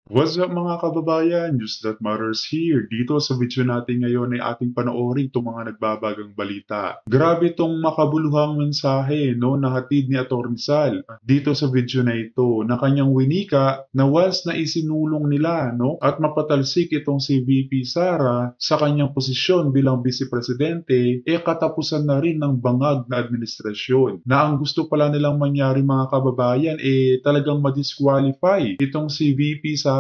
What's up mga kababayan? News that matters here. Dito sa video natin ngayon ay ating panoorin itong mga nagbabagang balita. Grabe itong makabuluhang mensahe na hatid ni Atty. Sal dito sa video na ito na kanyang winika na once na isinulong nila at mapatalsik itong si VP Sara sa kanyang posisyon bilang Vice Presidente, katapusan na rin ng bangag na administrasyon. Na ang gusto pala nilang mangyari mga kababayan talagang ma-disqualify itong si VP Sara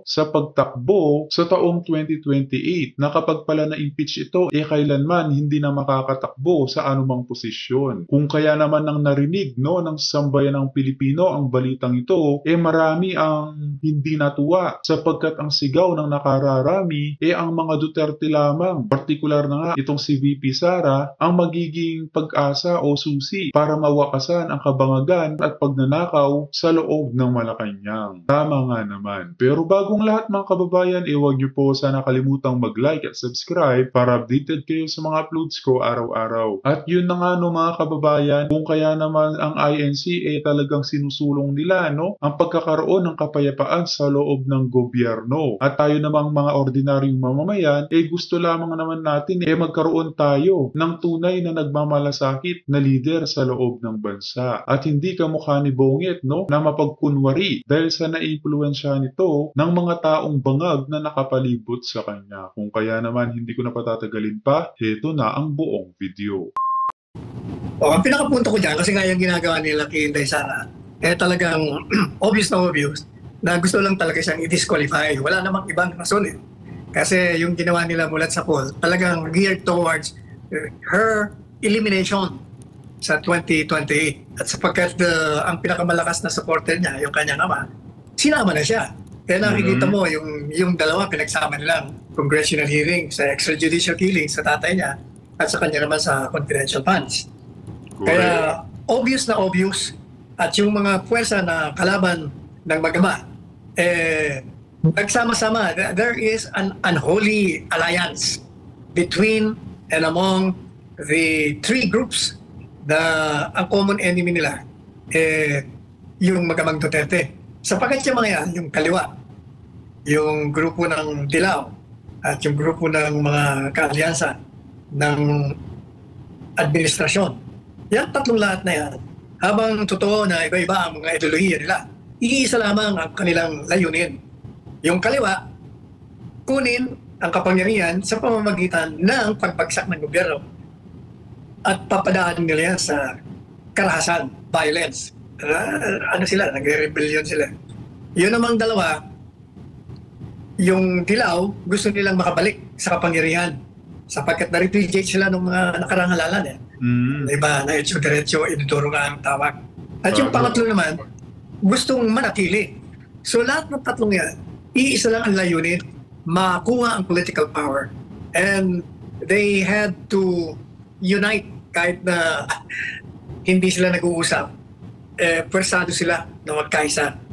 sa pagtakbo sa taong 2028 na kapag pala na-impeach ito, kailanman hindi na makakatakbo sa anumang posisyon. Kung kaya naman ang narinig ng sambayan ng Pilipino ang balitang ito, marami ang hindi natuwa sapagkat ang sigaw ng nakararami ang mga Duterte lamang. Partikular na nga itong si VP Sara ang magiging pag-asa o susi para mawakasan ang kabangagan at pagnanakaw sa loob ng Malacanang. Tama nga naman. Pero bagong lahat mga kababayan, huwag niyo po sana kalimutang mag-like at subscribe para updated kayo sa mga uploads ko araw-araw. At yun na nga mga kababayan, kung kaya naman ang INC talagang sinusulong nila ang pagkakaroon ng kapayapaan sa loob ng gobyerno. At tayo namang mga ordinaryong mamamayan, gusto lamang naman natin magkaroon tayo ng tunay na nagmamalasakit na lider sa loob ng bansa. At hindi kamukha ni Bongit na mapagkunwari dahil sa naimpluwensya nito ng mga taong bangag na nakapalibot sa kanya. Kung kaya naman hindi ko na patatagalin pa, heto na ang buong video. Ang pinakapunto ko dyan, kasi nga yung ginagawa nila kay Inday Sara, talagang obvious na gusto lang talaga siyang i-disqualify. Wala namang ibang rason Kasi yung ginawa nila mulat sa poll, talagang geared towards her elimination sa 2028. At sapagkat ang pinakamalakas na supporter niya, yung kanyang ama, sinama na siya. Kaya nakikita mo yung dalawa pinagsama nilang congressional hearing sa extrajudicial killing sa tatay niya at sa kanya naman sa confidential funds. Kaya obvious at yung mga puwersa na kalaban ng mag-ama nagsama-sama. There is an unholy alliance between and among the three groups na ang common enemy nila yung mag-amang Duterte. Sapagkat yung mga yan, yung kaliwa, yung grupo ng Dilaw at yung grupo ng mga kaalyansa ng administrasyon. Yan tatlong lahat na yan, habang totoo na iba-iba ang mga ideolohiya nila, iisa lamang ang kanilang layunin. Yung kaliwa, kunin ang kapangyarihan sa pamamagitan ng pagbagsak ng gobyerno at papadaan nila yan sa karahasan, violence. Nagre-rebellion sila. Yun namang dalawa, yung Dilaw, gusto nilang makabalik sa kapangyarihan sapagkat na-repudiate sila ng mga nakarang halalan Diba, na diretso, iniduro nga ang tawag. At yung pangatlo naman, gustong manatili. So lahat ng tatlong yan, iisa lang ang layunin, makuha ang political power. And they had to unite kahit na hindi sila nag-uusap. Pwersado sila na magkaisa.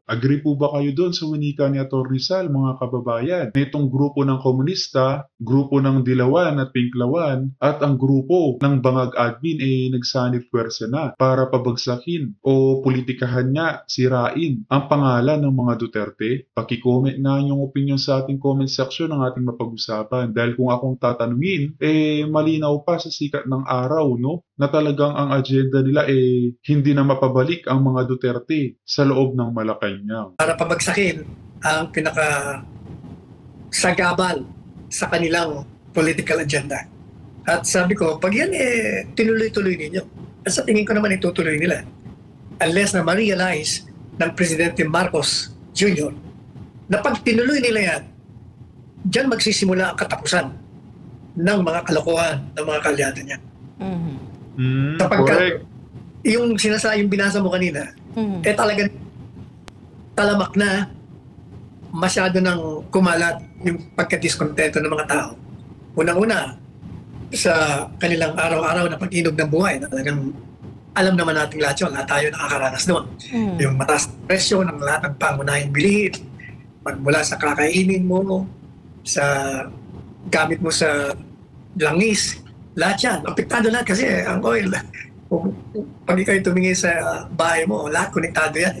Agree po ba kayo doon sa winika ni Atty. Sal, mga kababayan? Na itong grupo ng komunista, grupo ng Dilawan at Pinklawan, at ang grupo ng Bangag Admin nagsanib pwersa na para pabagsakin o politikahan niya, sirain ang pangalan ng mga Duterte? Paki-comment nga yung opinion sa ating comment section ng ating mapag-usapan. Dahil kung akong tatanungin, malinaw pa sa sikat ng araw, na talagang ang agenda nila hindi na mapabalik ang mga Duterte sa loob ng Malacanang. Para pabagsakin ang sagabal sa kanilang political agenda. At sabi ko, pag yan tinuloy-tuloy ninyo. At sa tingin ko naman itutuloy nila. Unless na ma-realize ng Presidente Marcos Jr. na pag tinuloy nila yan, dyan magsisimula ang katapusan ng mga kalokohan ng mga kalyado niya. Sapagkat yung binasa mo kanina, talagang talamak na masyado ng kumalat yung pagka-diskontento ng mga tao. Unang-una, sa kanilang araw-araw na pag-inog ng buhay, na talagang alam naman natin lahat yun, lahat tayo nakakaranas doon. Yung mataas na presyo ng lahat ng pangunahing bilihin, magmula sa kakainin mo, sa gamit mo sa langis, lahat yan. Apektado lahat kasi ang oil, Pag ikaw tumingin sa bahay mo, lahat konektado yan.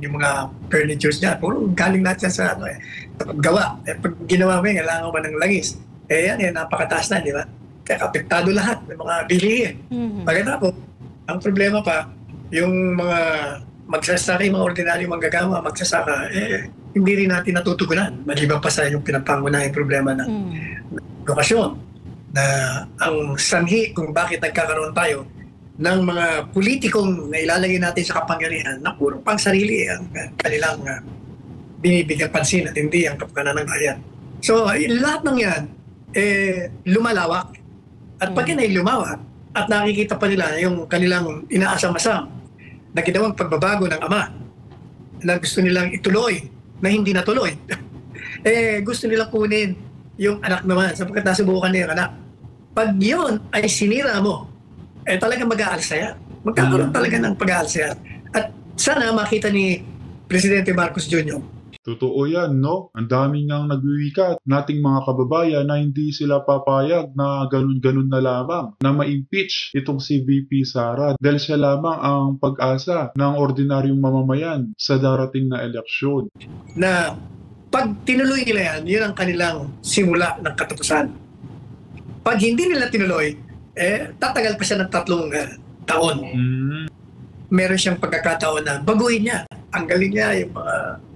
Yung mga furnitures niya, puro galing lahat yan sa paggawa. Pag ginawa mo yan, kailangan mo ng langis. Yan, napakataas na, di ba? Kaya apektado lahat ng mga bilihin. Pagkatapos, ang problema pa, yung mga magsasaka, yung mga ordinaryong manggagawa, magsasaka, hindi rin natin natutugunan. Maliban pa sa yung pinapangunahing problema ng edukasyon. Na ang sanhi kung bakit nagkakaroon tayo ng mga politikong na ilalagay natin sa kapangyarihan na puro pang sarili ang kanilang binibigyan pansin at hindi ang kapakanan ng bayan. So, lahat ng yan, lumalawak. At pag yan ay lumawak, at nakikita pa nila yung kanilang inaasam-asam na ginawang pagbabago ng ama na gusto nilang ituloy, na hindi natuloy. Gusto nilang kunin yung anak naman sapagkat nasubukan na yung anak. Pag yun ay sinira mo, talagang mag-aalsa yan. Magkakaroon talaga ng pag-aalsa yan. At sana makita ni Presidente Marcos Jr. Totoo yan, no? Ang daming ngang nagwiwikat nating mga kababayan na hindi sila papayag na ganun-ganun na lamang na ma-impeach itong si VP Sara dahil siya lamang ang pag-asa ng ordinaryong mamamayan sa darating na eleksyon. Na pag tinuloy nila yan, yun ang kanilang simula ng katapusan. Pag hindi nila tinuloy, tatagal pa siya ng 3 taon. Meron siyang pagkakataon na baguhin niya. Ang galing niya, yung mga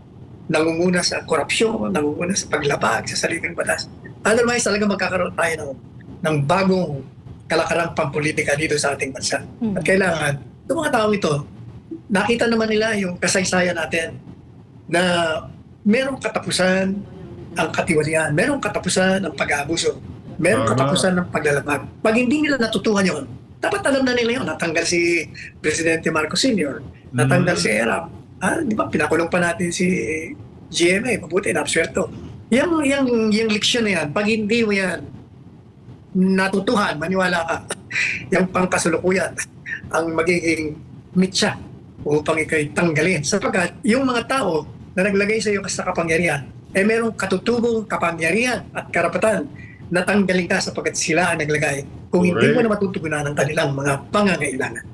nangunguna sa korupsyon, nangunguna sa paglabag, sa saligang batas. Otherwise, talaga magkakaroon tayo ng bagong kalakarang pampolitika dito sa ating bansa. At kailangan, itong mga tao ito, nakita naman nila yung kasaysayan natin na merong katapusan ang katiwalian, merong katapusan ang pag-aabuso, merong katapusan ng paglalabag. Pag hindi nila natutuhan yun, dapat alam na nila yun. Natanggal si Presidente Marcos Sr., natanggal si Erap. Di ba, pinakulong pa natin si GMA, mabuti, napswerto. Yung leksyon na yan, pag hindi mo yan natutuhan, maniwala ka, yung pangkasulukuyan, ang magiging mitya upang ikay tanggalin. Sapagkat yung mga tao na naglagay sa iyo sa kapangyarihan, merong katutubong kapangyarihan at karapatan na tanggalin ka sapagkat sila ang naglagay kung hindi mo na matutugunan ang kanilang mga pangangailangan.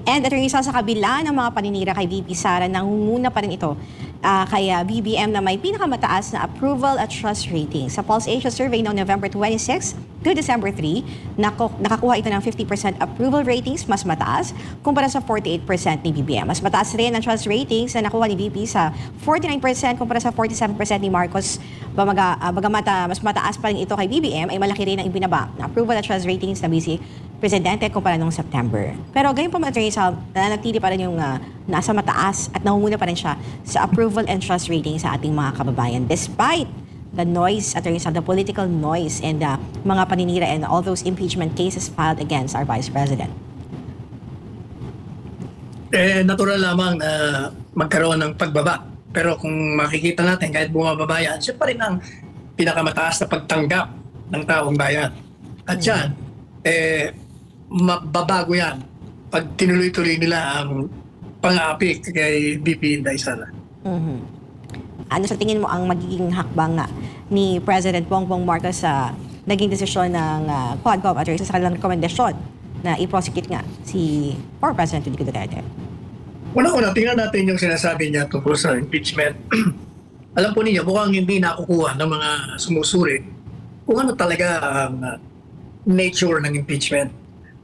And Attorney Sal, sa kabila ng mga paninira kay VP Sara, nangunguna pa rin ito kaya BBM na may pinakamataas na approval at trust rating. Sa Pulse Asia survey noong November 26 to December 3, nakakuha ito ng 50% approval ratings, mas mataas kumpara sa 48% ni BBM. Mas mataas rin ang trust ratings na nakuha ni VP sa 49% kumpara sa 47% ni Marcos. Bagamat mas mataas pa rin ito kay BBM, ay malaki rin ang ibinaba na approval at trust ratings na Vice Presidente kumpara noong September. Pero gayon pa man, Attorney Sal, nananatili pa rin yung nasa mataas at nangunguna pa rin siya sa approval and trust rating sa ating mga kababayan despite the noise, Attorney Sal, the political noise and mga paninira and all those impeachment cases filed against our Vice President. Natural lamang na magkaroon ng pagbaba. Pero kung makikita natin, kahit bumababa yan, siya pa rin ang pinakamataas na pagtanggap ng taong bayan. At yan, mababago yan pag tinuloy-tuloy nila ang pang-aapi kay VP Inday Sara. Ano sa tingin mo ang magiging hakbang nga ni President Bongbong Marcos sa naging desisyon ng Quadcom at sa kanilang rekomendasyon na i-prosecute nga si former President Rodrigo Duterte? Una-una, tingnan natin yung sinasabi niya tungkol sa impeachment. Alam po niyo, mukhang hindi nakukuha ng mga sumusuri kung ano talaga ang nature ng impeachment.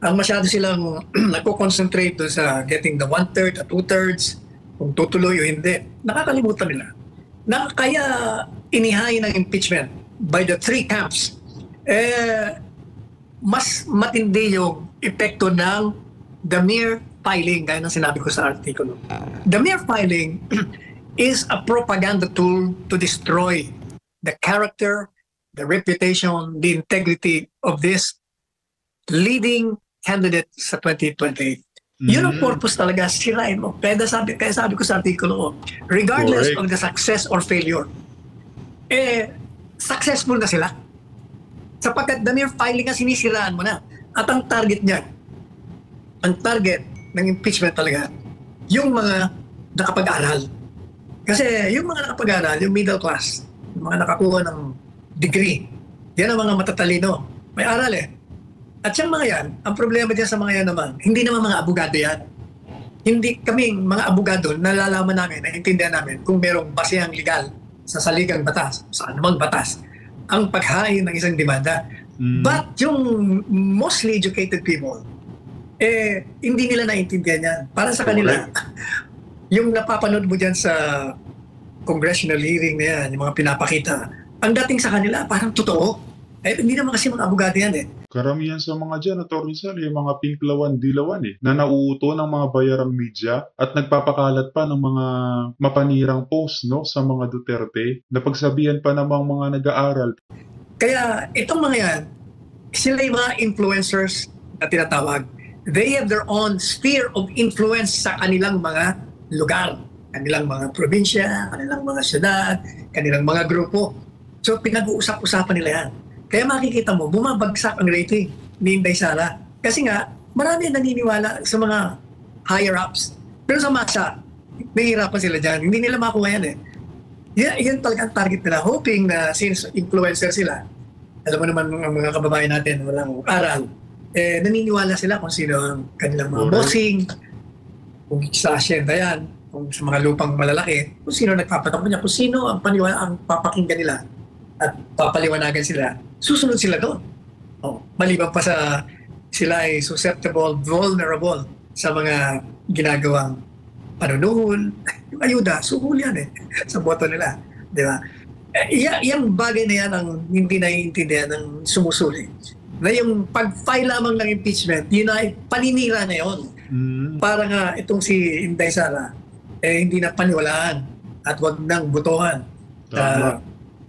Ang masyado silang nagko-concentrate doon sa getting the 1/3 at 2/3, kung tutuloy o hindi. Nakakalimutan nila na kaya inihain ng impeachment by the 3 camps, mas matindi yung epekto ng the mere filing, gaya ng sinabi ko sa artikulo. The mere filing is a propaganda tool to destroy the character, the reputation, the integrity of this leading candidate sa 2028. Yun ang purpose talaga, sirain mo. Kaya sabi ko sa artikulo ko, regardless of the success or failure, successful na sila. Sapagkat the mere filing nga sinisiraan mo na. At ang target niya, ang target ng impeachment talaga, yung mga nakapag-aral. Kasi yung mga nakapag-aral, yung middle class, yung mga nakakuha ng degree, yan ang mga matatalino. May aral At yung mga yan, ang problema dyan sa mga yan naman, hindi naman mga abogado yan. Hindi kaming mga abogado, nalalaman namin, naiintindihan namin kung merong basehang legal sa saligang batas, sa anumang batas, ang paghain ng isang demanda. But yung mostly educated people, hindi nila naiintindihan yan. Para sa kanila, yung napapanood mo dyan sa congressional hearing na yan, yung mga pinapakita, ang dating sa kanila parang totoo. Hindi naman kasi mga abogado yan eh. Karamihan sa mga dyan, Atty. Sal, yung mga pinklawan-dilawan na nauuto ng mga bayarang media at nagpapakalat pa ng mga mapanirang post sa mga Duterte na pagsabihan pa namang mga nag-aaral. Kaya itong mga yan, sila yung mga influencers na tinatawag. They have their own sphere of influence sa kanilang mga lugar, kanilang mga probinsya, kanilang mga syudad, kanilang mga grupo. So pinag-uusap-usapan nila yan. Kaya makikita mo, bumabagsak ang rating ni Inday Sara. Kasi nga, marami naniniwala sa mga higher-ups. Pero sa masa, nahihirapan sila dyan. Hindi nila makuha yan eh. Yan talaga ang target nila. Hoping na since influencer sila, alam mo naman mga kababayan natin, walang aral, naniniwala sila kung sino ang kanilang mga bossing, kung sa asyenda yan, kung sa mga lupang malalaki, kung sino nagpapatakbo niya, kung sino ang ang papakinggan nila at papaliwanagan sila, susunod sila doon. Maliban pa sa sila ay susceptible, vulnerable sa mga ginagawang panunuhol, yung ayuda, suhul yan sa boto nila. Di ba? Yung bagay na yan ang hindi naiintindihan ng sumusuli. Na yung pag-file lamang ng impeachment, yun ay paninira na yun. Para nga itong si Inday Sara, hindi na paniwalaan at wag nang botohan sa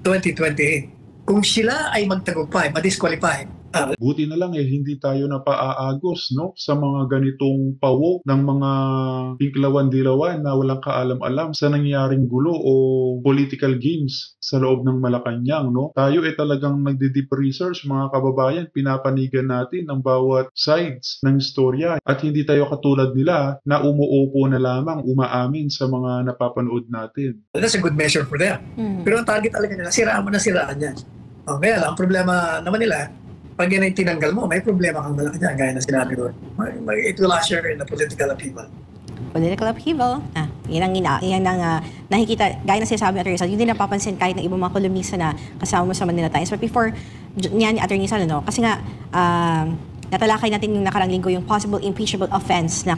2028. Kung sila ay magtagumpay, ma-disqualify, Buti na lang hindi tayo napaaagos sa mga ganitong pawo ng mga pinklawan-dilawan na walang kaalam-alam sa nangyaring gulo o political games sa loob ng Malacanang. Tayo talagang nagde-deep research, mga kababayan, pinapanigan natin ang bawat sides ng istorya at hindi tayo katulad nila na umuupo na lamang umaamin sa mga napapanood natin. That's a good measure for them. Pero ang target talaga nila, siraan mo na siraan yan. Kaya lang, ang problema naman nila, pag yan ay tinanggal mo, may problema kang malaki dyan, gaya na sinabi ko. It will usher in the political upheaval. Political upheaval. Yan ang nakikita, gaya na sinasabi ni Atty. Sal, hindi napapansin kahit ng ibang mga kolumnista na kasama mo sa Manila Times. But before yan ni Atty. Sal, kasi nga, natalakay natin yung nakarang linggo yung possible impeachable offense na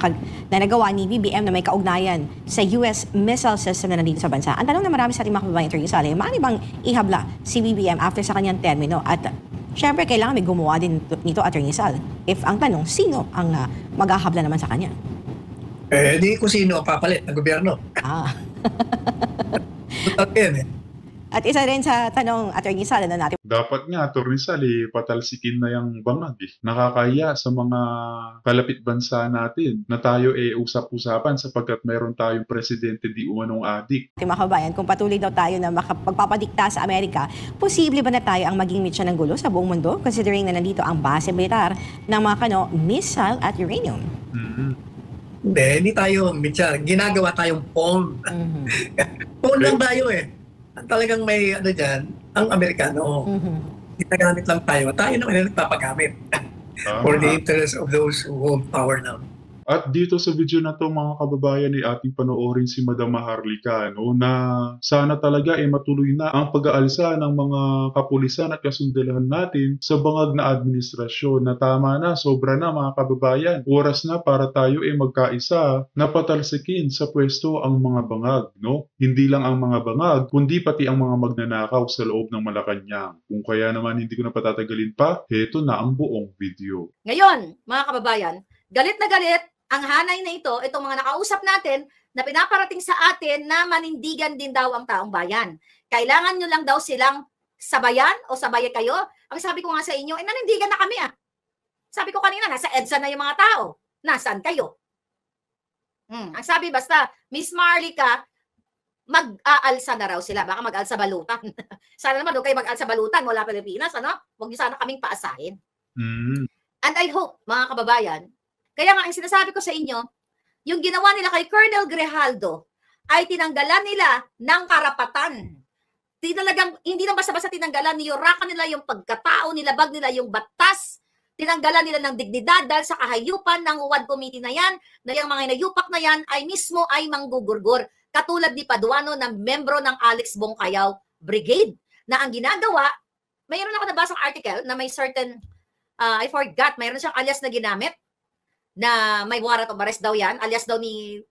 nagawa ni BBM na may kaugnayan sa US missile system na nandito sa bansa. Ang tanong na marami sa ating mga kababayan, Atty. Sal, maaari bang ihabla si BBM after sa kanyang termino? At syempre, kailangan may gumawa din nito, Atty. Sal. If ang tanong, sino ang maghahabla naman sa kanya? Di kung sino ang papalit ng gobyerno. At isa rin sa tanong, Atty. Sal, natin. Dapat nga, Atty. Sal, patalsikin na yung bangag. Nakakaya sa mga kalapit bansa natin na tayo usap-usapan sapagkat mayroon tayong presidente di umanong adik. Mga kabayan, kung patuloy daw tayo na magpapadikta sa Amerika, posible ba na tayo ang maging mitya ng gulo sa buong mundo considering na nandito ang base militar ng mga missile at uranium? Hindi tayo mitya. Ginagawa tayong pawn. Pawn lang tayo Talagang may dyan, ang Amerikano. Ginagamit lang tayo. Tayo naman nagpapagamit for the interest of those who hold power now. At dito sa video na to, mga kababayan, ating panoorin si Madam Maharlika na sana talaga matuloy na ang pag-aalsa ng mga kapulisan at kasundaluhan natin sa bangag na administrasyon na tama na, sobra na mga kababayan. Oras na para tayo magkaisa na patalsikin sa pwesto ang mga bangag. Hindi lang ang mga bangag, kundi pati ang mga magnanakaw sa loob ng Malacanang. Kung kaya naman hindi ko na patatagalin pa, heto na ang buong video. Ngayon, mga kababayan, galit na galit ang hanay na ito, itong mga nakausap natin na pinaparating sa atin na manindigan din daw ang taong bayan. Kailangan nyo lang daw silang sabayan o sabayan kayo. Ang sabi ko nga sa inyo, nanindigan na kami Sabi ko kanina, nasa EDSA na yung mga tao. Nasaan kayo? Ang sabi basta, Miss Marlica, mag-aalsa na raw sila. Baka mag-aalsa balutan. Sana naman doon kayo mag-aalsa balutan mula Pilipinas. Huwag nyo sana kaming paasahin. And I hope, mga kababayan, kaya nga, ang sinasabi ko sa inyo, yung ginawa nila kay Colonel Grijaldo ay tinanggalan nila ng karapatan. Hindi lang basta-basta tinanggalan, niyurakan nila yung pagkatao, nilabag nila yung batas Tinanggalan nila ng dignidad dahil sa kahayupan ng UWAD committee na yan, na yung mga hinayupak na yan ay mismo ay manggugurgur. Katulad ni Paduano na membro ng Alex Bongkayaw Brigade, na ang ginagawa, mayroon ako nabasang article na may certain, I forgot, mayroon siyang alias na ginamit, na may warrant of arrest daw yan, alias daw ni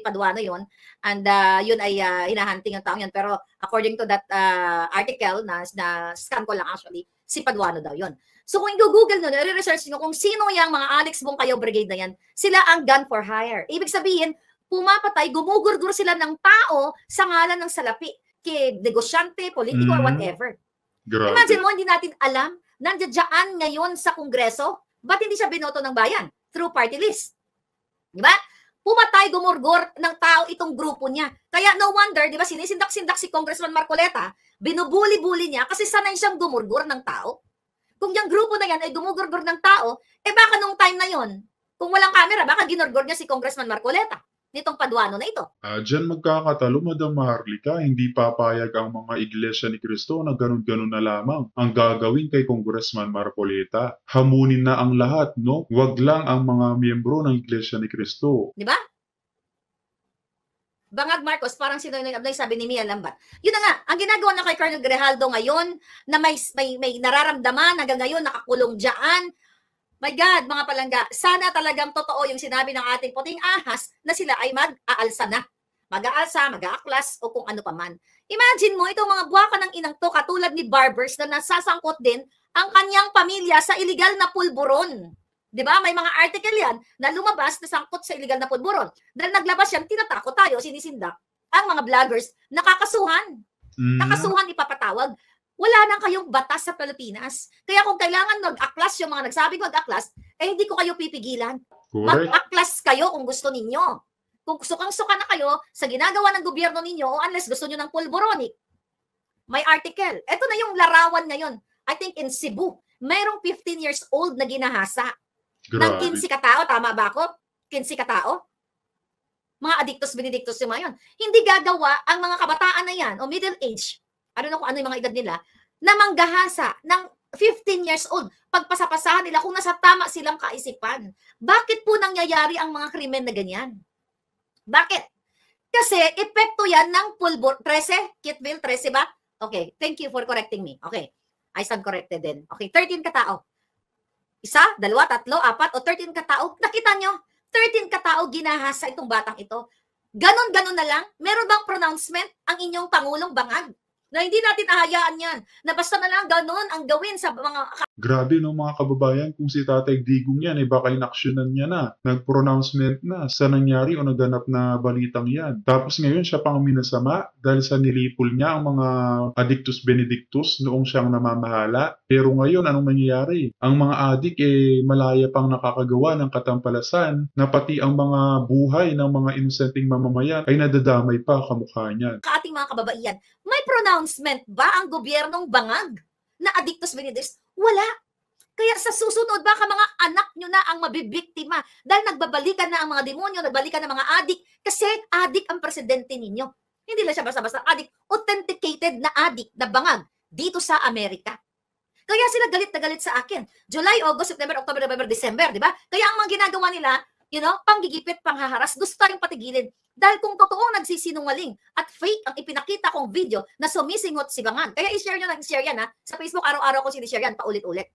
Paduano yon, and yun ay hinahunting ang taong yan. Pero according to that article, na scan ko lang actually, si Paduano daw yon. So kung i-google nyo, i-research nyo kung sino yung mga Alex Bongkayaw Brigade na yan, sila ang gun for hire. Ibig sabihin, pumapatay, gumugurgur sila ng tao sa ngalan ng salapi, kay negosyante, politiko, or whatever. Grabe. Imagine mo, hindi natin alam, nandiyan ngayon sa Kongreso, ba't hindi siya binoto ng bayan? Through party list. Di ba? Pumatay, gumurgur ng tao itong grupo niya. Kaya no wonder, di ba, sinisindak-sindak si Congressman Marcoleta, binubuli-buli niya kasi sanay siyang gumurgur ng tao. Kung yung grupo na yan ay gumugurgur ng tao, baka nung time na yon, kung walang camera, baka ginurgur niya si Congressman Marcoleta nitong Paduano na ito. Diyan magkakatalo, Madam Maharlika, hindi papayag ang mga Iglesia ni Cristo na ganun-ganun na lamang ang gagawin kay Congressman Marcoleta. Hamunin na ang lahat, no? Wag lang ang mga miyembro ng Iglesia ni Cristo. Di ba? Bangag Marcos, parang sino yung sabi ni Mia Lambat. Yun na nga, ang ginagawa na kay Colonel Grijaldo ngayon, na may nararamdaman, hanggang ngayon nakakulong dyan. My God, mga palangga, sana talagang totoo yung sinabi ng ating puting ahas na sila ay mag-aalsa na. Mag-aalsa, mag-aaklas, o kung ano pa man. Imagine mo, itong mga buwaka ng inang to, katulad ni Barbers, na nasasangkot din ang kanyang pamilya sa illegal na pulburon. Di ba? May mga article yan na lumabas na sangkot sa illegal na pulburon. Dahil naglabas yan, tinatakot tayo, sinisindak ang mga vloggers, nakakasuhan. Nakasuhan, ipapatawag. Wala nang kayong batas sa Pilipinas. Kaya kung kailangan mag-aklas yung mga nagsabing mag-aklas, hindi ko kayo pipigilan. Mag-aklas kayo kung gusto ninyo. Kung sukang-suka na kayo sa ginagawa ng gobyerno ninyo, o unless gusto nyo ng pulboronic, may article. Ito na yung larawan ngayon. I think in Cebu, mayroong 15 years old na ginahasa. Ng 15 katao, tama ba ako? 15 katao? Mga addictus, benedictus yung mga yun. Hindi gagawa ang mga kabataan na yan, o middle age, ano na kung ano yung mga edad nila, na manggahasa ng 15 years old. Pagpasapasahan nila kung nasa tama silang kaisipan. Bakit po nangyayari ang mga krimen na ganyan? Bakit? Kasi epekto yan ng pulbor. 13? Kitville, 13 ba? Okay, thank you for correcting me. Okay, I stand corrected din. Okay, 13 katao. Isa, dalawa, tatlo, apat, o 13 katao. Nakita nyo? 13 katao ginahasa itong batang ito. Ganon-ganon na lang. Meron bang pronouncement ang inyong Pangulong Bangag? Na hindi natin ahayaan yan. Na basta na lang ganon ang gawin sa mga... Grabe no mga kababayan, kung si Tatay Digong yan, baka inaksyonan niya na. Nag-pronouncement na sa nangyari o naganap na balitang yan. Tapos ngayon siya pang minasama dahil sa nilipol niya ang mga addictus benedictus noong siyang namamahala. Pero ngayon, anong nangyayari? Ang mga adik malaya pang nakakagawa ng katampalasan na pati ang mga buhay ng mga inosenteng mamamayan ay nadadamay pa kamukha niyan. Ating mga kababaihan, may pronouncement ba ang gobyernong Bangag na addictus benedictus? Wala. Kaya sa susunod, baka mga anak nyo na ang mabibiktima dahil nagbabalikan na ang mga demonyo, nagbalikan na mga adik kasi adik ang presidente ninyo. Hindi lang siya basta-basta adik, authenticated na adik na Bangag dito sa Amerika. Kaya sila galit na galit sa akin. July, August, September, October, November, December, di ba? Kaya ang mga ginagawa nila, panggigipit, panghaharas, gusto tayong patigilin. Dahil kung totoong nagsisinungaling at fake ang ipinakita kong video na sumisingot si Bangag, kaya i-share nyo na, i-share yan ha. Sa Facebook, araw-araw ko sinishare yan, paulit-ulit.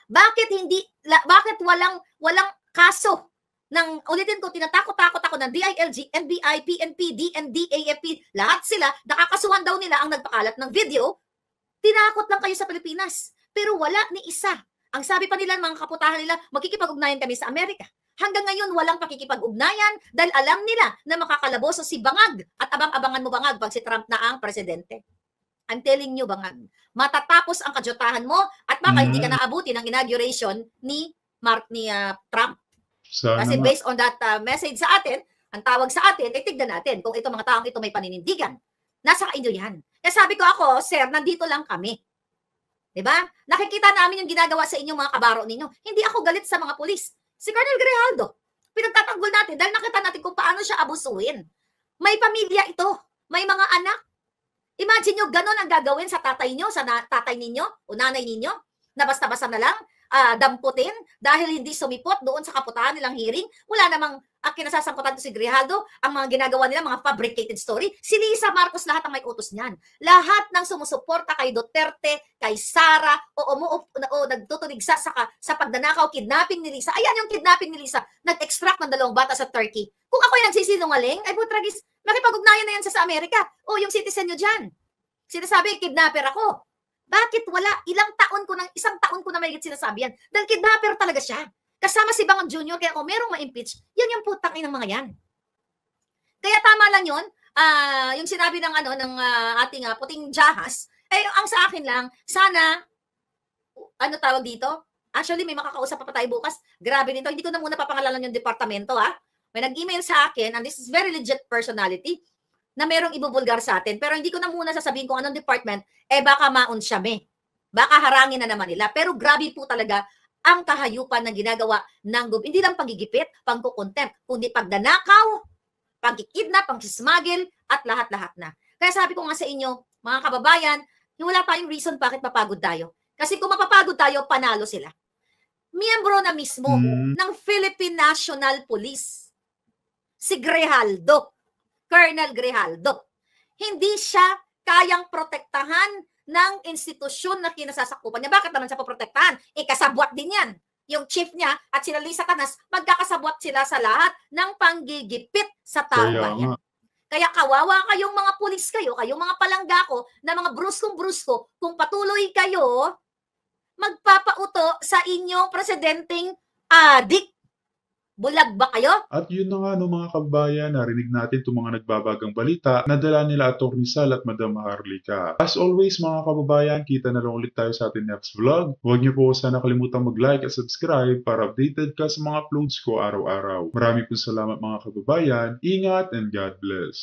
Bakit walang kaso ng, ulitin ko, tinatakot-takot ako ng DILG, NBI, PNP, DND, AFP, lahat sila, nakakasuhan daw nila ang nagpakalat ng video. Tinakot lang kayo sa Pilipinas. Pero wala ni isa. Ang sabi pa nila, mga kaputahan nila, makikipag-ugnayan kami sa Amerika. Hanggang ngayon, walang pakikipag-ugnayan dahil alam nila na makakalaboso si Bangag at abang-abangan mo Bangag pag si Trump na ang presidente. I'm telling you, Bangag, matatapos ang kadyutahan mo at baka hindi ka naabuti ng inauguration ni Trump. Kasi based on that message sa atin, ang tawag sa atin, tignan natin kung itong mga taong ito may paninindigan. Nasa inyo yan. Kaya sabi ko ako, sir, nandito lang kami. Diba? Nakikita namin yung ginagawa sa inyong mga kabaro ninyo. Hindi ako galit sa mga pulis. Si Colonel Grijaldo, pinagtatanggol natin dahil nakita natin kung paano siya abusuin. May pamilya ito, may mga anak. Imagine nyo, ganon ang gagawin sa tatay nyo, sa tatay ninyo o nanay ninyo, na basta-basta na lang. damputin dahil hindi sumipot doon sa kaputahan nilang hearing. Wala namang kinasasangkutan ko si Grijaldo, ang mga ginagawa nila, mga fabricated story. Si Lisa Marcos lahat ang may utos niyan. Lahat ng sumusuporta kay Duterte, kay Sara, o nagtutuligsa sa pagdanakaw, kidnapping ni Lisa. Ayan yung kidnapping ni Lisa. Nag-extract ng 2 bata sa Turkey. Kung ako yung nagsisinungaling, ay putragis, makipag-ugnayan na yan sa Amerika. O yung citizen nyo dyan. Sinasabi, kidnapper ako. Bakit wala? Isang taon ko na may sinasabi yan. Dahil kidnapper talaga siya. Kasama si Bangon Jr. Kaya kung merong ma-impeach, yan yung putang ng mga yan. Kaya tama lang yun. Yung sinabi ng ating puting jahas, ang sa akin lang, sana, tawag dito? Actually, may makakausap pa tayo bukas. Grabe nito. Hindi ko na muna papangalanan yung departamento, May nag-email sa akin, and this is very legit personality, na merong ibubulgar sa atin. Pero hindi ko na muna sasabihin kung anong department, baka maun siya, Baka harangin na naman nila. Pero grabe po talaga ang kahayupan na ginagawa ng hindi lang pagigipit, pangkukontempt, kundi pagdanakaw, pagkikidnap, pangsismagil, at lahat-lahat na. Kaya sabi ko nga sa inyo, mga kababayan, wala tayong reason bakit mapagod tayo. Kasi kung mapapagod tayo, panalo sila. Miyembro na mismo ng Philippine National Police, si Grijaldo, Colonel Grijaldo. Hindi siya kayang protektahan ng institusyon na kinasasakupan niya. Bakit naman siya poprotektahan? Kasabwat din yan. Yung chief niya at sila Lisa Canas, magkakasabwat sila sa lahat ng panggigipit sa taong bayan. Kaya kawawa kayong mga pulis kayong mga palanggako na mga bruskong-brusko, kung patuloy kayo magpapauto sa inyong presidenteng adik. Bulag ba kayo? At yun na nga mga kababayan, narinig natin itong mga nagbabagang balita na dala nila Atty. Sal at Madam Harlika. As always mga kababayan, kita na lang ulit tayo sa ating next vlog. Huwag niyo po sana kalimutang mag-like at subscribe para updated ka sa mga uploads ko araw-araw. Maraming po salamat mga kababayan, ingat and God bless.